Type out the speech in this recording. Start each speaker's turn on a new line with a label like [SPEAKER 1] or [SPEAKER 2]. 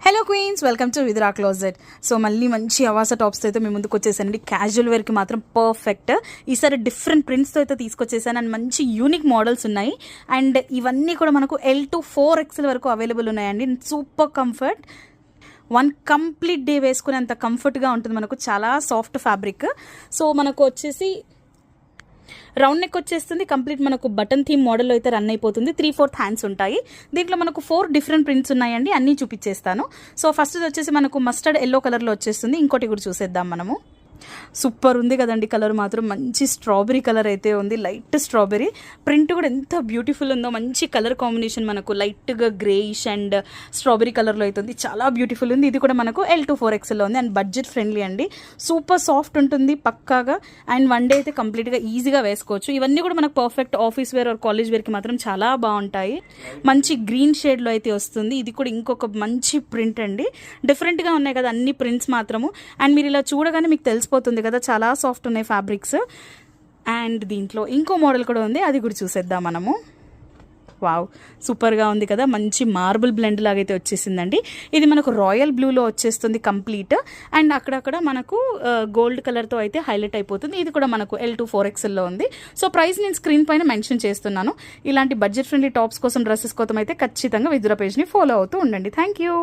[SPEAKER 1] Hello queens, welcome to Vidra closet. So మళ్ళీ మంచి అవాస టాప్స్తో అయితే మేము ముందుకు వచ్చేసానండి. క్యాజువల్ వేర్కి మాత్రం పర్ఫెక్ట్. ఈసారి డిఫరెంట్ ప్రింట్స్తో అయితే తీసుకొచ్చేసాను అండ్ మంచి యూనిక్ మోడల్స్ ఉన్నాయి. అండ్ ఇవన్నీ కూడా మనకు L to 4XL వరకు అవైలబుల్ ఉన్నాయండి. Super comfort, one complete day వేసుకునేంత కంఫర్ట్గా ఉంటుంది. మనకు చాలా సాఫ్ట్ ఫ్యాబ్రిక్. సో మనకు వచ్చేసి రౌండ్ నెక్ వచ్చేస్తుంది. కంప్లీట్ మనకు బటన్ థీమ్ మోడల్లో అయితే రన్ అయిపోతుంది. 3/4 హ్యాండ్స్ ఉంటాయి. దీంట్లో మనకు 4 డిఫరెంట్ ప్రింట్స్ ఉన్నాయండి. అన్నీ చూపించేస్తాను. సో ఫస్ట్ వచ్చేసి మనకు మస్టర్డ్ ఎల్లో కలర్లో వచ్చేస్తుంది. ఇంకోటి కూడా చూసేద్దాం మనము. సూపర్ ఉంది కదండి. కలర్ మాత్రం మంచి స్ట్రాబెరీ కలర్ అయితే ఉంది. లైట్ స్ట్రాబెరీ ప్రింట్ కూడా ఎంత బ్యూటిఫుల్ ఉందో. మంచి కలర్ కాంబినేషన్, మనకు లైట్గా గ్రేయిష్ అండ్ స్ట్రాబెరీ కలర్లో అయితే ఉంది. చాలా బ్యూటిఫుల్ ఉంది. ఇది కూడా మనకు L to 4XL ఉంది అండ్ బడ్జెట్ ఫ్రెండ్లీ అండి. సూపర్ సాఫ్ట్ ఉంటుంది పక్కాగా. అండ్ వన్ డే అయితే కంప్లీట్గా ఈజీగా వేసుకోవచ్చు. ఇవన్నీ కూడా మనకు perfect office wear or college వేర్కి మాత్రం చాలా బాగుంటాయి. మంచి గ్రీన్ షేడ్లో అయితే వస్తుంది. ఇది కూడా ఇంకొక మంచి ప్రింట్ అండి. డిఫరెంట్గా ఉన్నాయి కదా అన్ని ప్రింట్స్ మాత్రము. అండ్ మీరు ఇలా చూడగానే మీకు తెలిసిపోతుంది కదా, చాలా సాఫ్ట్ ఉన్నాయి ఫ్యాబ్రిక్స్. అండ్ దీంట్లో ఇంకో మోడల్ కూడా ఉంది, అది కూడా చూసేద్దాం మనము. వావ్, సూపర్గా ఉంది కదా. మంచి మార్బుల్ బ్లెండ్ లాగైతే వచ్చేసిందండి. ఇది మనకు రాయల్ బ్లూలో వచ్చేస్తుంది కంప్లీట్. అండ్ అక్కడక్కడ మనకు గోల్డ్ కలర్తో అయితే హైలైట్ అయిపోతుంది. ఇది కూడా మనకు L to 4XLలో ఉంది. సో ప్రైస్ నేను స్క్రీన్ పైన మెన్షన్ చేస్తున్నాను. ఇలాంటి బడ్జెట్ ఫ్రెండ్లీ టాప్స్ కోసం, డ్రెస్సెస్ కోసం అయితే ఖచ్చితంగా విద్రా పేజ్ని ఫాలో అవుతూ ఉండండి. Thank you.